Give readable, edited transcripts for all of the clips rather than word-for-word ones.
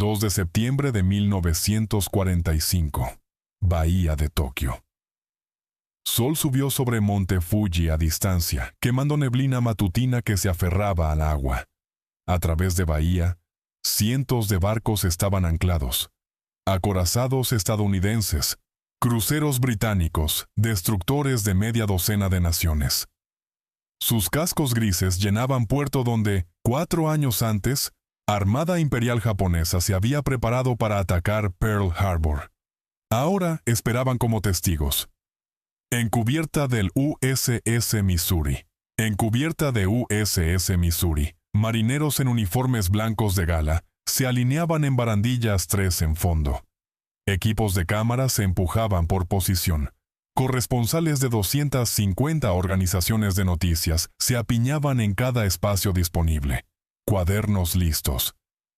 2 de septiembre de 1945. Bahía de Tokio. Sol subió sobre Monte Fuji a distancia, quemando neblina matutina que se aferraba al agua. A través de bahía, cientos de barcos estaban anclados. Acorazados estadounidenses, cruceros británicos, destructores de media docena de naciones. Sus cascos grises llenaban puerto donde, 4 años antes, Armada Imperial Japonesa se había preparado para atacar Pearl Harbor. Ahora esperaban como testigos. En cubierta del USS Missouri. En cubierta de USS Missouri, marineros en uniformes blancos de gala se alineaban en barandillas 3 en fondo. Equipos de cámara se empujaban por posición. Corresponsales de 250 organizaciones de noticias se apiñaban en cada espacio disponible. Cuadernos listos.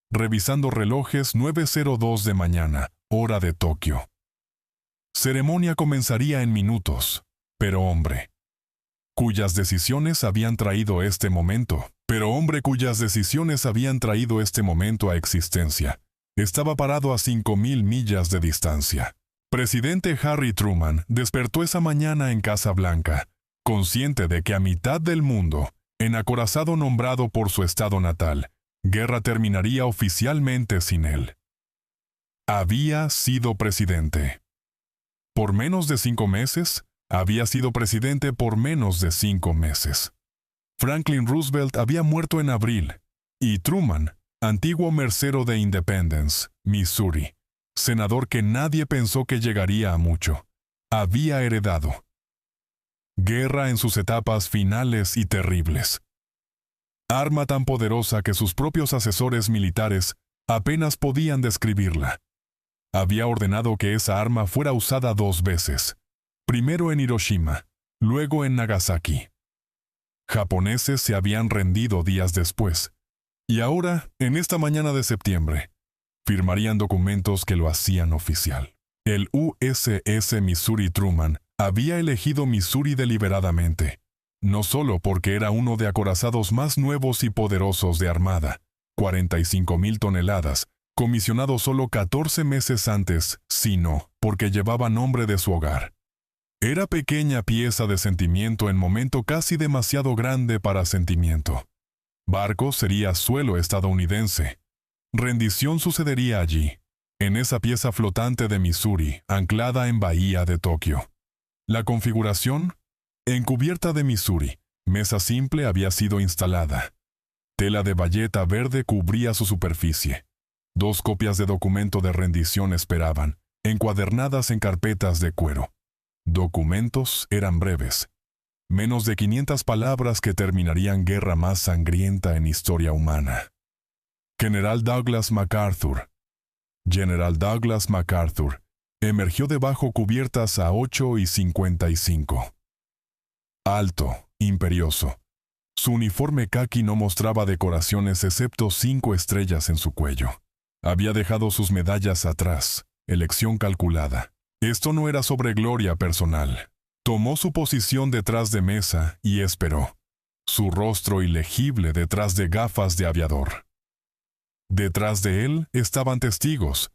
Revisando relojes 9:02 de mañana, hora de Tokio. Ceremonia comenzaría en minutos, pero hombre cuyas decisiones habían traído este momento, a existencia, estaba parado a 5,000 millas de distancia. Presidente Harry Truman despertó esa mañana en Casa Blanca, consciente de que a mitad del mundo, en acorazado nombrado por su estado natal, guerra terminaría oficialmente sin él. Había sido presidente. Por menos de 5 meses, había sido presidente por menos de 5 meses. Franklin Roosevelt había muerto en abril, y Truman, antiguo mercero de Independence, Missouri, senador que nadie pensó que llegaría a mucho, había heredado guerra en sus etapas finales y terribles. Arma tan poderosa que sus propios asesores militares apenas podían describirla. Había ordenado que esa arma fuera usada 2 veces, primero en Hiroshima, luego en Nagasaki. Japoneses se habían rendido días después, y ahora, en esta mañana de septiembre, firmarían documentos que lo hacían oficial. El USS Missouri Truman había elegido Missouri deliberadamente, no solo porque era uno de acorazados más nuevos y poderosos de armada, 45,000 toneladas, comisionado solo 14 meses antes, sino porque llevaba nombre de su hogar. Era pequeña pieza de sentimiento en momento casi demasiado grande para sentimiento. Barco sería suelo estadounidense. Rendición sucedería allí, en esa pieza flotante de Missouri, anclada en Bahía de Tokio. La configuración, en cubierta de Missouri, mesa simple había sido instalada. Tela de bayeta verde cubría su superficie. 2 copias de documento de rendición esperaban, encuadernadas en carpetas de cuero. Documentos eran breves. Menos de 500 palabras que terminarían guerra más sangrienta en historia humana. General Douglas MacArthur. General Douglas MacArthur emergió debajo cubiertas a 8:55. Alto, imperioso. Su uniforme caqui no mostraba decoraciones excepto 5 estrellas en su cuello. Había dejado sus medallas atrás, elección calculada. Esto no era sobre gloria personal. Tomó su posición detrás de mesa y esperó. Su rostro ilegible detrás de gafas de aviador. Detrás de él estaban testigos.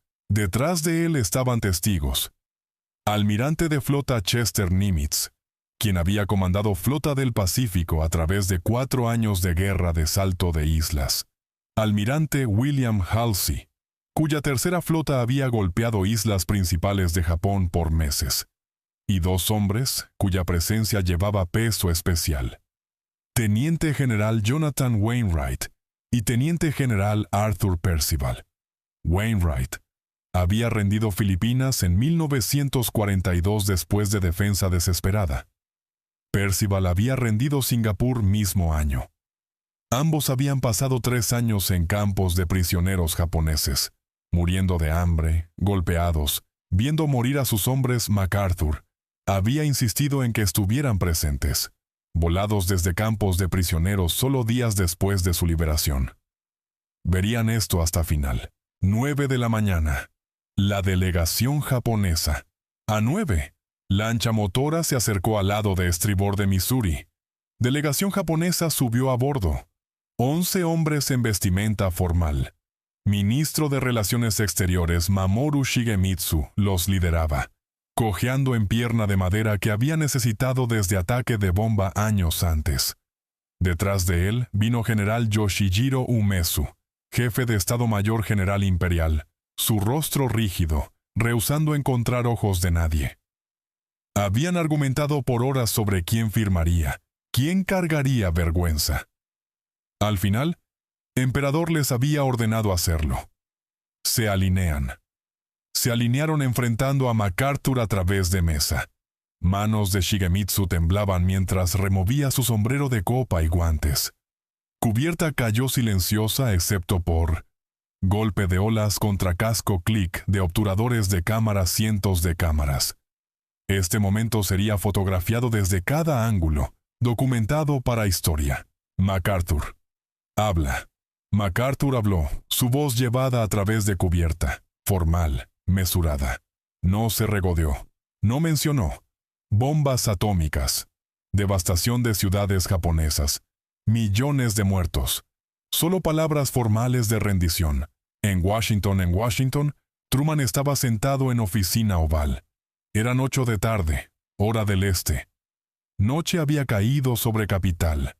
Almirante de flota Chester Nimitz, quien había comandado Flota del Pacífico a través de 4 años de guerra de salto de islas. Almirante William Halsey, cuya tercera flota había golpeado islas principales de Japón por meses. Y 2 hombres cuya presencia llevaba peso especial. Teniente General Jonathan Wainwright y Teniente General Arthur Percival. Wainwright había rendido Filipinas en 1942 después de defensa desesperada. Percival había rendido Singapur mismo año. Ambos habían pasado 3 años en campos de prisioneros japoneses, muriendo de hambre, golpeados, viendo morir a sus hombres. MacArthur había insistido en que estuvieran presentes, volados desde campos de prisioneros solo días después de su liberación. Verían esto hasta final. 9 de la mañana. La delegación japonesa. A 9. Lancha motora se acercó al lado de estribor de Missouri. Delegación japonesa subió a bordo. 11 hombres en vestimenta formal. ministro de Relaciones Exteriores Mamoru Shigemitsu, los lideraba, cojeando en pierna de madera que había necesitado desde ataque de bomba años antes. Detrás de él vino general Yoshijiro Umezu, jefe de Estado Mayor General Imperial, su rostro rígido, rehusando encontrar ojos de nadie. Habían argumentado por horas sobre quién firmaría, quién cargaría vergüenza. Al final, Emperador les había ordenado hacerlo. Se alinean. Se alinearon enfrentando a MacArthur a través de mesa. Manos de Shigemitsu temblaban mientras removía su sombrero de copa y guantes. Cubierta cayó silenciosa excepto por golpe de olas contra casco clic de obturadores de cámara cientos de cámaras. Este momento sería fotografiado desde cada ángulo, documentado para historia. MacArthur. Habla. MacArthur habló, su voz llevada a través de cubierta, formal, mesurada. No se regodeó. No mencionó bombas atómicas, devastación de ciudades japonesas, millones de muertos. Solo palabras formales de rendición. En Washington, Truman estaba sentado en oficina oval. Eran 8 de tarde, hora del este. Noche había caído sobre Capital.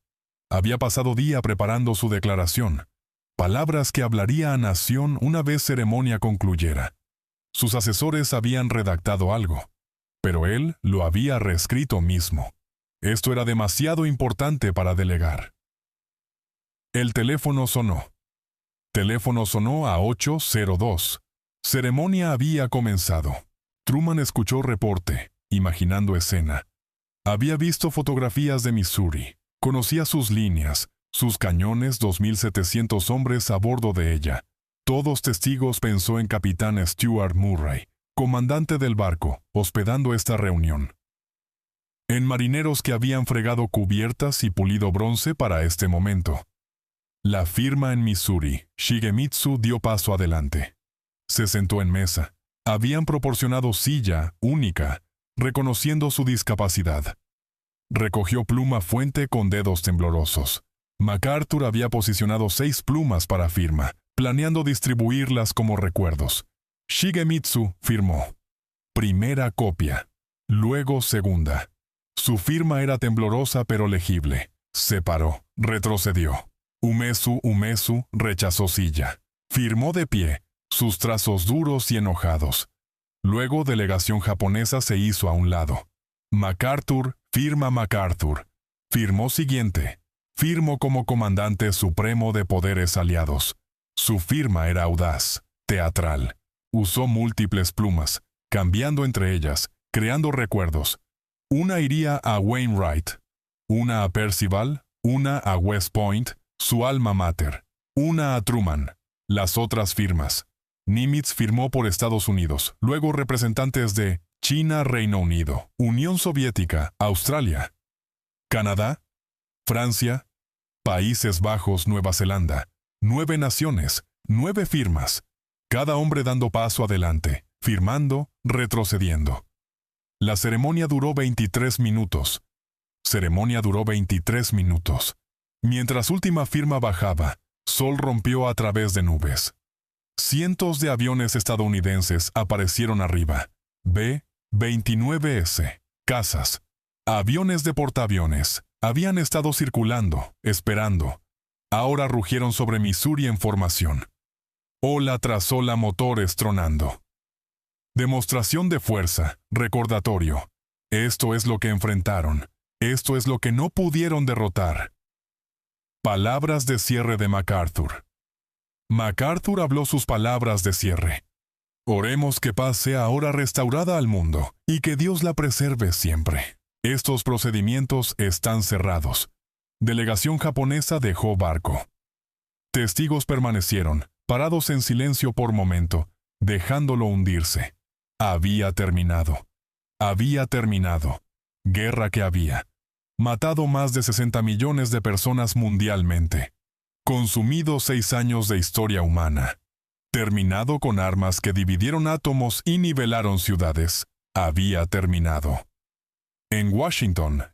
Había pasado día preparando su declaración. Palabras que hablaría a nación una vez ceremonia concluyera. Sus asesores habían redactado algo, pero él lo había reescrito mismo. Esto era demasiado importante para delegar. El teléfono sonó. Teléfono sonó a 8:02. Ceremonia había comenzado. Truman escuchó reporte, imaginando escena. Había visto fotografías de Missouri. Conocía sus líneas, sus cañones, 2.700 hombres a bordo de ella. Todos testigos. Pensó en capitán Stuart Murray, comandante del barco, hospedando esta reunión. En marineros que habían fregado cubiertas y pulido bronce para este momento. La firma en Missouri. Shigemitsu dio paso adelante. Se sentó en mesa. Habían proporcionado silla única, reconociendo su discapacidad. Recogió pluma fuente con dedos temblorosos. MacArthur había posicionado 6 plumas para firma, planeando distribuirlas como recuerdos. Shigemitsu firmó. Primera copia. Luego segunda. Su firma era temblorosa pero legible. Se paró. Retrocedió. Umezu rechazó silla. Firmó de pie, sus trazos duros y enojados. Luego delegación japonesa se hizo a un lado. MacArthur, firma MacArthur. Firmó siguiente. Firmó como comandante supremo de poderes aliados. Su firma era audaz, teatral. Usó múltiples plumas, cambiando entre ellas, creando recuerdos. Una iría a Wainwright, una a Percival, una a West Point, su alma mater, una a Truman. Las otras firmas. Nimitz firmó por Estados Unidos, luego representantes de China, Reino Unido, Unión Soviética, Australia, Canadá, Francia, Países Bajos, Nueva Zelanda. 9 naciones, 9 firmas. Cada hombre dando paso adelante, firmando, retrocediendo. La ceremonia duró 23 minutos. Mientras última firma bajaba, sol rompió a través de nubes. Cientos de aviones estadounidenses aparecieron arriba. B-29S, cazas, aviones de portaaviones, habían estado circulando, esperando. Ahora rugieron sobre Missouri en formación. Ola tras ola, motores tronando. Demostración de fuerza, recordatorio. Esto es lo que enfrentaron. Esto es lo que no pudieron derrotar. Palabras de cierre de MacArthur. MacArthur habló sus palabras de cierre. Oremos que paz sea ahora restaurada al mundo y que Dios la preserve siempre. Estos procedimientos están cerrados. Delegación japonesa dejó barco. Testigos permanecieron, parados en silencio por momento, dejándolo hundirse. Había terminado. Guerra que había matado más de 60 millones de personas mundialmente. Consumido 6 años de historia humana. Terminado con armas que dividieron átomos y nivelaron ciudades. Había terminado. En Washington,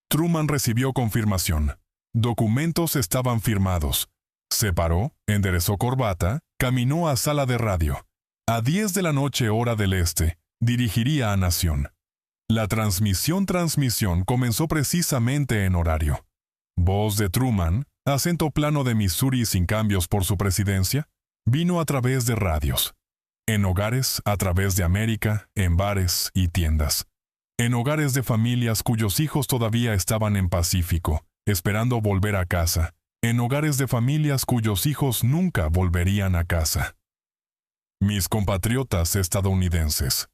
Truman recibió confirmación. Documentos estaban firmados. Se paró, enderezó corbata, caminó a sala de radio. A 10 de la noche hora del este, dirigiría a Nación. La transmisión comenzó precisamente en horario. Voz de Truman, acento plano de Missouri sin cambios por su presidencia, vino a través de radios. En hogares, a través de América, en bares y tiendas. En hogares de familias cuyos hijos todavía estaban en Pacífico, esperando volver a casa. En hogares de familias cuyos hijos nunca volverían a casa. Mis compatriotas estadounidenses.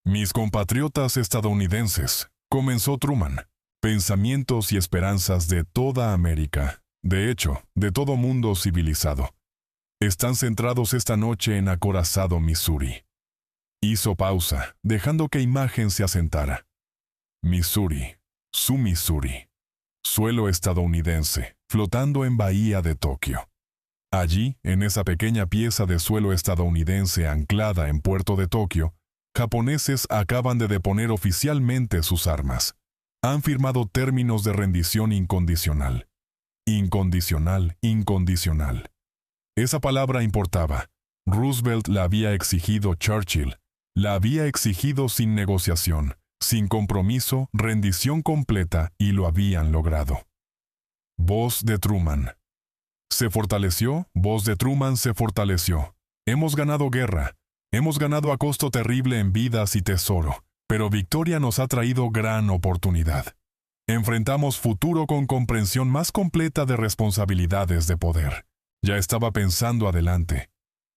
Mis compatriotas estadounidenses, comenzó Truman. Pensamientos y esperanzas de toda América, de hecho, de todo mundo civilizado, están centrados esta noche en acorazado Missouri. Hizo pausa, dejando que imagen se asentara. Missouri, su Missouri. Suelo estadounidense, flotando en bahía de Tokio. Allí, en esa pequeña pieza de suelo estadounidense anclada en puerto de Tokio, japoneses acaban de deponer oficialmente sus armas. Han firmado términos de rendición incondicional. Incondicional, incondicional. Esa palabra importaba. Roosevelt la había exigido Churchill. La había exigido sin negociación, sin compromiso, rendición completa, y lo habían logrado. Voz de Truman. Se fortaleció, voz de Truman se fortaleció. Hemos ganado guerra. Hemos ganado a costo terrible en vidas y tesoro, pero victoria nos ha traído gran oportunidad. Enfrentamos futuro con comprensión más completa de responsabilidades de poder. Ya estaba pensando adelante.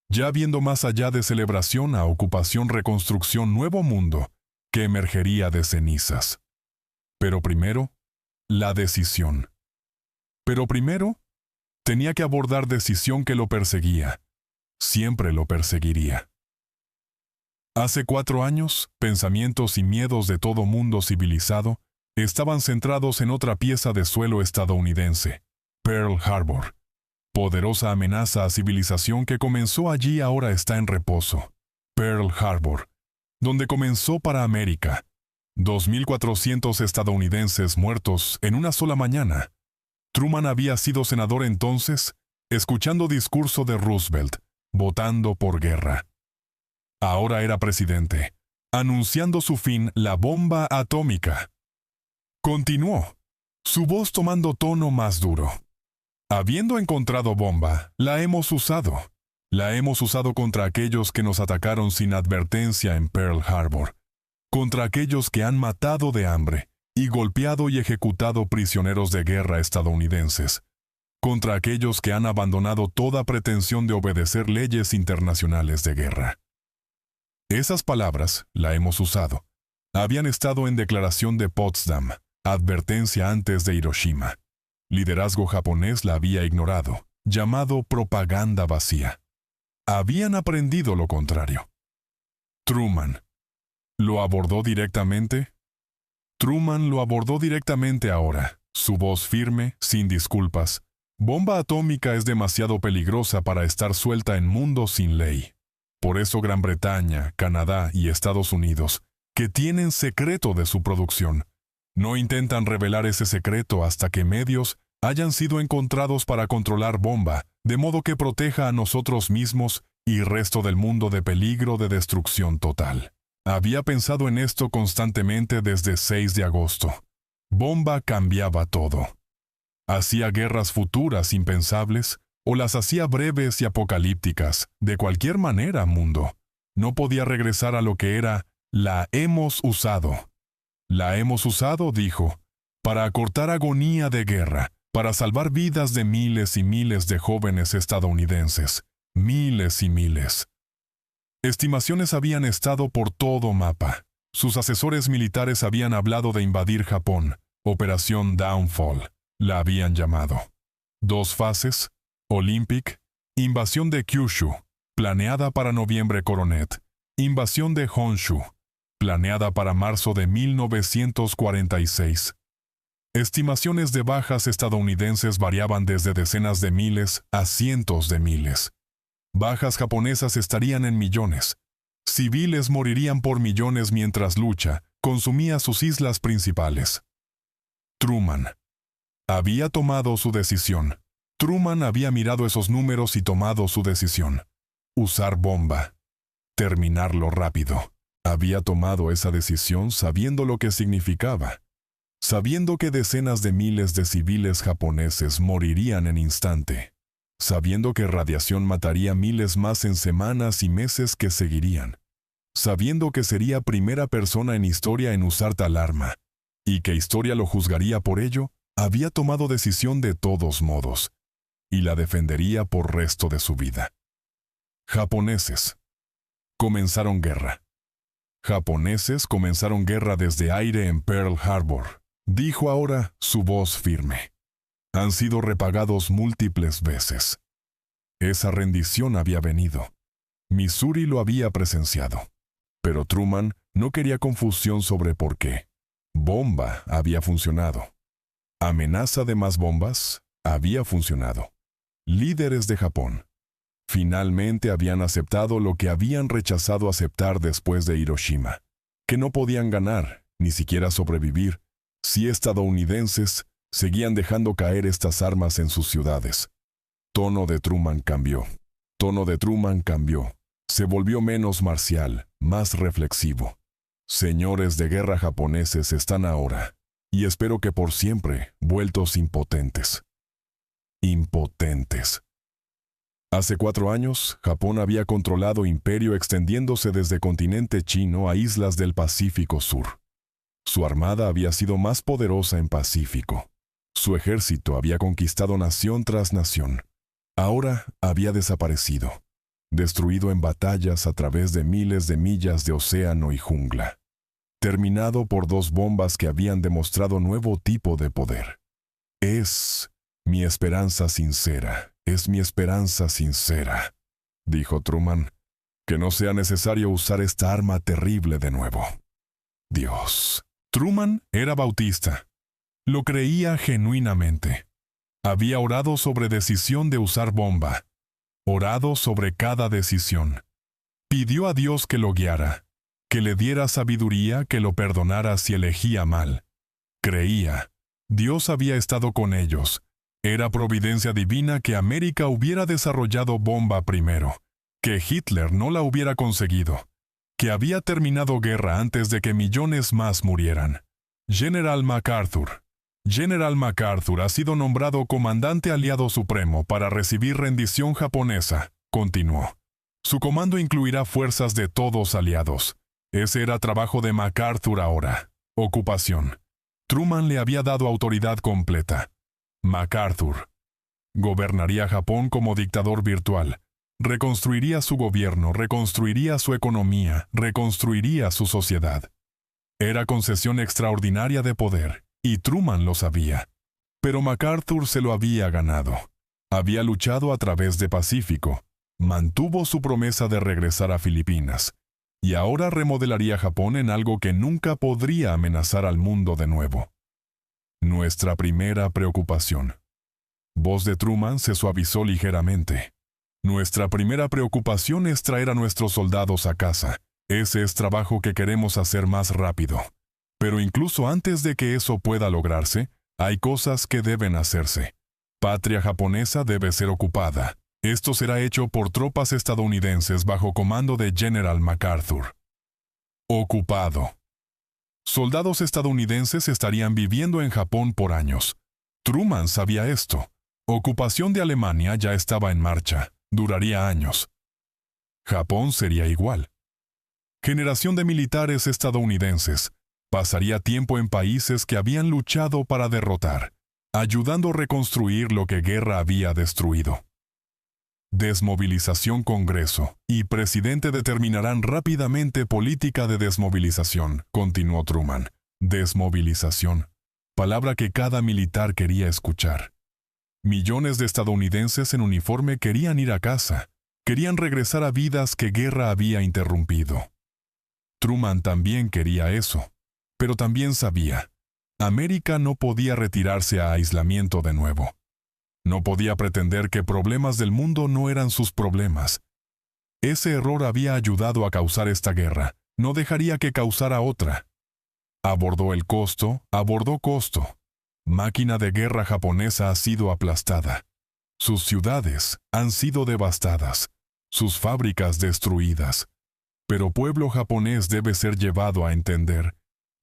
Ya viendo más allá de celebración a ocupación, reconstrucción, nuevo mundo, que emergería de cenizas. Pero primero, la decisión. Pero primero, tenía que abordar decisión que lo perseguía. Siempre lo perseguiría. Hace 4 años, pensamientos y miedos de todo mundo civilizado estaban centrados en otra pieza de suelo estadounidense, Pearl Harbor. Poderosa amenaza a civilización que comenzó allí ahora está en reposo. Pearl Harbor, donde comenzó para América. 2.400 estadounidenses muertos en una sola mañana. Truman había sido senador entonces, escuchando discurso de Roosevelt, votando por guerra. Ahora era presidente, anunciando su fin, la bomba atómica. Continuó, su voz tomando tono más duro. Habiendo encontrado bomba, la hemos usado. La hemos usado contra aquellos que nos atacaron sin advertencia en Pearl Harbor, contra aquellos que han matado de hambre y golpeado y ejecutado prisioneros de guerra estadounidenses, contra aquellos que han abandonado toda pretensión de obedecer leyes internacionales de guerra. Esas palabras, la hemos usado, habían estado en Declaración de Potsdam, advertencia antes de Hiroshima. Liderazgo japonés la había ignorado, llamado propaganda vacía. Habían aprendido lo contrario. Truman. ¿Lo abordó directamente? Truman lo abordó directamente ahora, su voz firme, sin disculpas. Bomba atómica es demasiado peligrosa para estar suelta en mundo sin ley. Por eso Gran Bretaña, Canadá y Estados Unidos, que tienen secreto de su producción, no intentan revelar ese secreto hasta que medios hayan sido encontrados para controlar bomba, de modo que proteja a nosotros mismos y resto del mundo de peligro de destrucción total. Había pensado en esto constantemente desde 6 de agosto. Bomba cambiaba todo. Hacía guerras futuras impensables, o las hacía breves y apocalípticas. De cualquier manera, mundo. No podía regresar a lo que era, la hemos usado. La hemos usado, dijo, para acortar agonía de guerra, para salvar vidas de miles y miles de jóvenes estadounidenses. Miles y miles. Estimaciones habían estado por todo mapa. Sus asesores militares habían hablado de invadir Japón. Operación Downfall, la habían llamado. 2 fases. Olympic. Invasión de Kyushu, planeada para noviembre Coronet. Invasión de Honshu, planeada para marzo de 1946. Estimaciones de bajas estadounidenses variaban desde decenas de miles a cientos de miles. Bajas japonesas estarían en millones. Civiles morirían por millones mientras lucha consumía sus islas principales. Truman había tomado su decisión. Truman había mirado esos números y tomado su decisión. Usar bomba. Terminarlo rápido. Había tomado esa decisión sabiendo lo que significaba. Sabiendo que decenas de miles de civiles japoneses morirían en instante. Sabiendo que radiación mataría miles más en semanas y meses que seguirían. Sabiendo que sería primera persona en historia en usar tal arma, y que historia lo juzgaría por ello, había tomado decisión de todos modos, y la defendería por resto de su vida. Japoneses. Comenzaron guerra. Japoneses comenzaron guerra desde aire en Pearl Harbor, dijo ahora su voz firme. Han sido repagados múltiples veces. Esa rendición había venido. Missouri lo había presenciado. Pero Truman no quería confusión sobre por qué. Bomba había funcionado. Amenaza de más bombas había funcionado. Líderes de Japón finalmente habían aceptado lo que habían rechazado aceptar después de Hiroshima, que no podían ganar, ni siquiera sobrevivir, si estadounidenses seguían dejando caer estas armas en sus ciudades. Tono de Truman cambió. Tono de Truman cambió. Se volvió menos marcial, más reflexivo. Señores de guerra japoneses están ahora, y espero que por siempre, vueltos impotentes. Impotentes. Hace 4 años, Japón había controlado imperio extendiéndose desde continente chino a islas del Pacífico Sur. Su armada había sido más poderosa en Pacífico. Su ejército había conquistado nación tras nación. Ahora había desaparecido, destruido en batallas a través de miles de millas de océano y jungla. Terminado por 2 bombas que habían demostrado nuevo tipo de poder. Es mi esperanza sincera, es mi esperanza sincera, dijo Truman, que no sea necesario usar esta arma terrible de nuevo. Dios. Truman era bautista. Lo creía genuinamente. Había orado sobre decisión de usar bomba. Orado sobre cada decisión. Pidió a Dios que lo guiara, que le diera sabiduría, que lo perdonara si elegía mal. Creía. Dios había estado con ellos. Era providencia divina que América hubiera desarrollado bomba primero, que Hitler no la hubiera conseguido, que había terminado guerra antes de que millones más murieran. General MacArthur. General MacArthur ha sido nombrado comandante aliado supremo para recibir rendición japonesa, continuó. Su comando incluirá fuerzas de todos aliados. Ese era trabajo de MacArthur ahora. Ocupación. Truman le había dado autoridad completa. MacArthur gobernaría Japón como dictador virtual. Reconstruiría su gobierno, reconstruiría su economía, reconstruiría su sociedad. Era concesión extraordinaria de poder, y Truman lo sabía. Pero MacArthur se lo había ganado. Había luchado a través de Pacífico, mantuvo su promesa de regresar a Filipinas, y ahora remodelaría Japón en algo que nunca podría amenazar al mundo de nuevo. Nuestra primera preocupación. Voz de Truman se suavizó ligeramente. Nuestra primera preocupación es traer a nuestros soldados a casa. Ese es trabajo que queremos hacer más rápido. Pero incluso antes de que eso pueda lograrse, hay cosas que deben hacerse. Patria japonesa debe ser ocupada. Esto será hecho por tropas estadounidenses bajo comando de General MacArthur. Ocupado. Soldados estadounidenses estarían viviendo en Japón por años. Truman sabía esto. Ocupación de Alemania ya estaba en marcha. Duraría años. Japón sería igual. Generación de militares estadounidenses. Pasaría tiempo en países que habían luchado para derrotar, ayudando a reconstruir lo que guerra había destruido. Desmovilización. Congreso y presidente determinarán rápidamente política de desmovilización, continuó Truman. Desmovilización. Palabra que cada militar quería escuchar. Millones de estadounidenses en uniforme querían ir a casa, querían regresar a vidas que guerra había interrumpido. Truman también quería eso, pero también sabía, América no podía retirarse a aislamiento de nuevo. No podía pretender que problemas del mundo no eran sus problemas. Ese error había ayudado a causar esta guerra, no dejaría que causara otra. Abordó el costo, abordó costo. Máquina de guerra japonesa ha sido aplastada. Sus ciudades han sido devastadas, sus fábricas destruidas. Pero pueblo japonés debe ser llevado a entender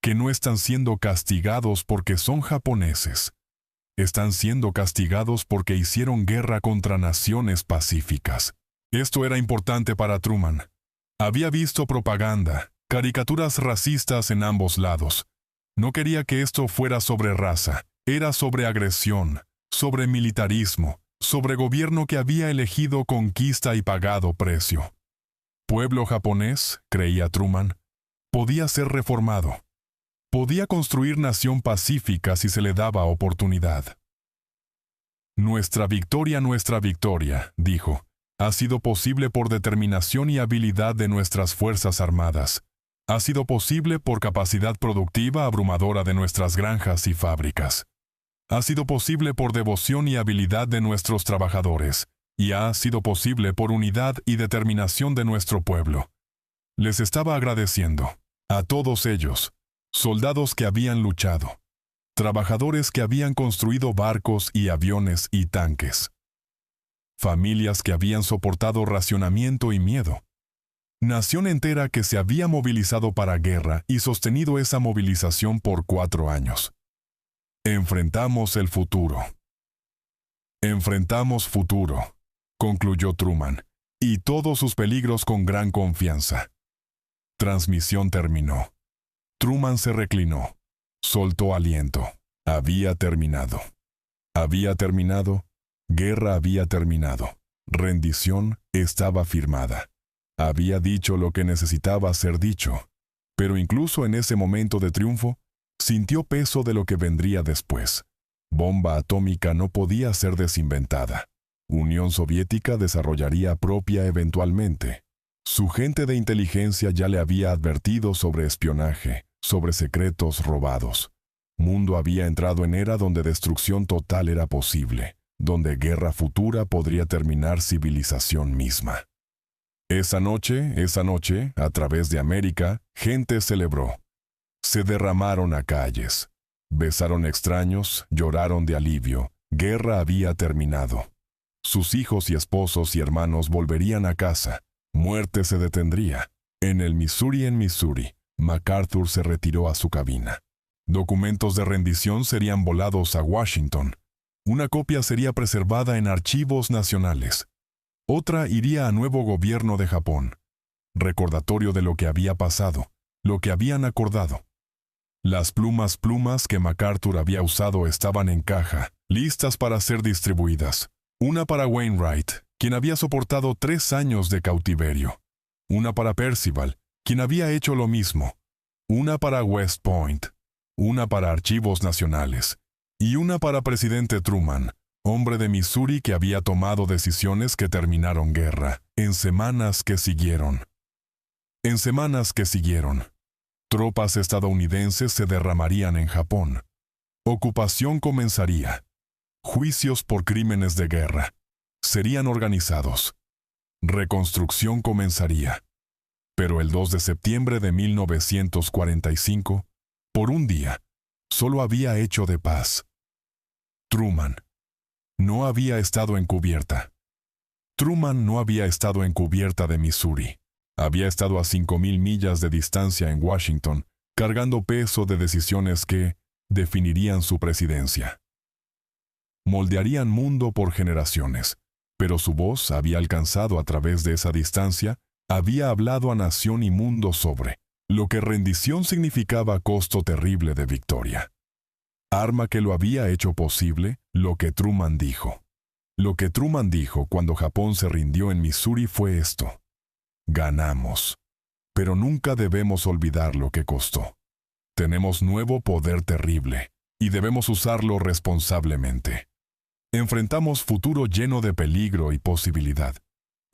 que no están siendo castigados porque son japoneses. Están siendo castigados porque hicieron guerra contra naciones pacíficas. Esto era importante para Truman. Había visto propaganda, caricaturas racistas en ambos lados. No quería que esto fuera sobre raza, era sobre agresión, sobre militarismo, sobre gobierno que había elegido conquista y pagado precio. Pueblo japonés, creía Truman, podía ser reformado. Podía construir nación pacífica si se le daba oportunidad. Nuestra victoria, dijo, ha sido posible por determinación y habilidad de nuestras Fuerzas Armadas. Ha sido posible por capacidad productiva abrumadora de nuestras granjas y fábricas. Ha sido posible por devoción y habilidad de nuestros trabajadores, y ha sido posible por unidad y determinación de nuestro pueblo. Les estaba agradeciendo, a todos ellos, soldados que habían luchado, trabajadores que habían construido barcos y aviones y tanques, familias que habían soportado racionamiento y miedo, nación entera que se había movilizado para guerra y sostenido esa movilización por 4 años. Enfrentamos el futuro. Enfrentamos futuro, concluyó Truman, y todos sus peligros con gran confianza. Transmisión terminó. Truman se reclinó. Soltó aliento. Había terminado. Había terminado. Guerra había terminado. Rendición estaba firmada. Había dicho lo que necesitaba ser dicho. Pero incluso en ese momento de triunfo, sintió peso de lo que vendría después. Bomba atómica no podía ser desinventada. Unión Soviética desarrollaría propia eventualmente. Su gente de inteligencia ya le había advertido sobre espionaje, sobre secretos robados. Mundo había entrado en era donde destrucción total era posible, donde guerra futura podría terminar civilización misma. Esa noche, a través de América, gente celebró. Se derramaron a calles. Besaron extraños, lloraron de alivio. Guerra había terminado. Sus hijos y esposos y hermanos volverían a casa. Muerte se detendría. En Missouri, MacArthur se retiró a su cabina. Documentos de rendición serían volados a Washington. Una copia sería preservada en archivos nacionales. Otra iría a nuevo gobierno de Japón. Recordatorio de lo que había pasado, lo que habían acordado. Las plumas que MacArthur había usado estaban en caja, listas para ser distribuidas. Una para Wainwright, quien había soportado 3 años de cautiverio. Una para Percival, quien había hecho lo mismo. Una para West Point. Una para Archivos Nacionales. Y una para Presidente Truman, hombre de Missouri que había tomado decisiones que terminaron guerra, en semanas que siguieron. Tropas estadounidenses se derramarían en Japón. Ocupación comenzaría. Juicios por crímenes de guerra. Serían organizados. Reconstrucción comenzaría. Pero el 2 de septiembre de 1945, por un día, solo había hecho de paz. Truman no había estado encubierta. Truman no había estado encubierta de Missouri. Había estado a 5,000 millas de distancia en Washington, cargando peso de decisiones que definirían su presidencia. Moldearían mundo por generaciones, pero su voz había alcanzado a través de esa distancia, había hablado a nación y mundo sobre lo que rendición significaba costo terrible de victoria. Arma que lo había hecho posible, lo que Truman dijo. Lo que Truman dijo cuando Japón se rindió en Missouri fue esto: ganamos. Pero nunca debemos olvidar lo que costó. Tenemos nuevo poder terrible, y debemos usarlo responsablemente. Enfrentamos futuro lleno de peligro y posibilidad,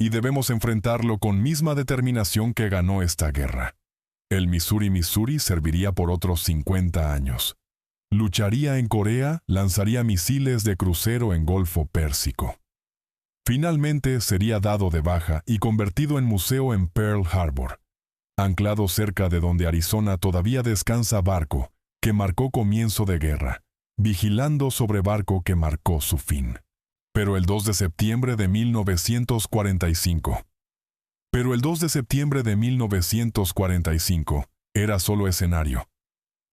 y debemos enfrentarlo con misma determinación que ganó esta guerra. El Missouri serviría por otros 50 años. Lucharía en Corea, lanzaría misiles de crucero en Golfo Pérsico. Finalmente sería dado de baja y convertido en museo en Pearl Harbor, anclado cerca de donde Arizona todavía descansa barco que marcó comienzo de guerra, vigilando sobre barco que marcó su fin. Pero el 2 de septiembre de 1945. Pero el 2 de septiembre de 1945 era solo escenario.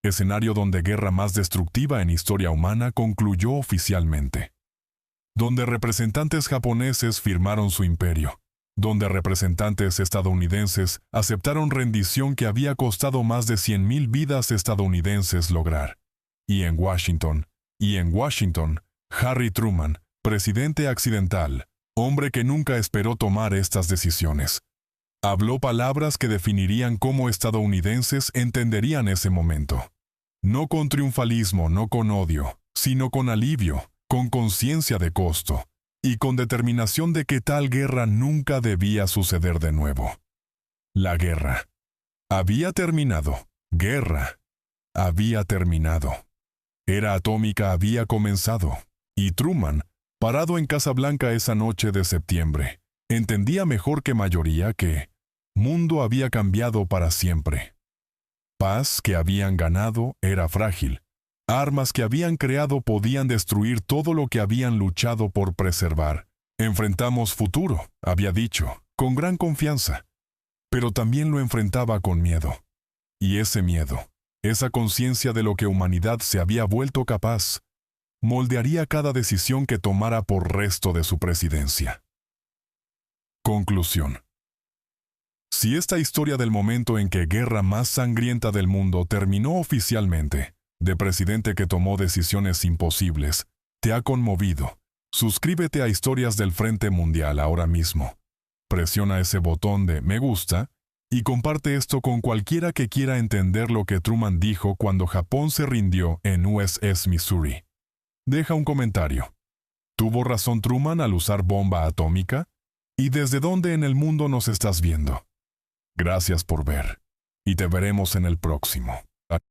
Escenario donde guerra más destructiva en historia humana concluyó oficialmente. Donde representantes japoneses firmaron su imperio. Donde representantes estadounidenses aceptaron rendición que había costado más de 100,000 vidas estadounidenses lograr. Y en Washington, Harry Truman, presidente accidental, hombre que nunca esperó tomar estas decisiones, habló palabras que definirían cómo estadounidenses entenderían ese momento. No con triunfalismo, no con odio, sino con alivio, con conciencia de costo, y con determinación de que tal guerra nunca debía suceder de nuevo. La guerra había terminado. Guerra había terminado. Era atómica había comenzado. Y Truman, parado en Casa Blanca esa noche de septiembre, entendía mejor que mayoría que mundo había cambiado para siempre. Paz que habían ganado era frágil. Armas que habían creado podían destruir todo lo que habían luchado por preservar. Enfrentamos futuro, había dicho, con gran confianza. Pero también lo enfrentaba con miedo. Y ese miedo, esa conciencia de lo que humanidad se había vuelto capaz, moldearía cada decisión que tomara por resto de su presidencia. Conclusión. Si esta historia del momento en que guerra más sangrienta del mundo terminó oficialmente, de presidente que tomó decisiones imposibles, te ha conmovido, suscríbete a Historias del Frente Mundial ahora mismo. Presiona ese botón de me gusta y comparte esto con cualquiera que quiera entender lo que Truman dijo cuando Japón se rindió en USS Missouri. Deja un comentario. ¿Tuvo razón Truman al usar bomba atómica? ¿Y desde dónde en el mundo nos estás viendo? Gracias por ver, y te veremos en el próximo.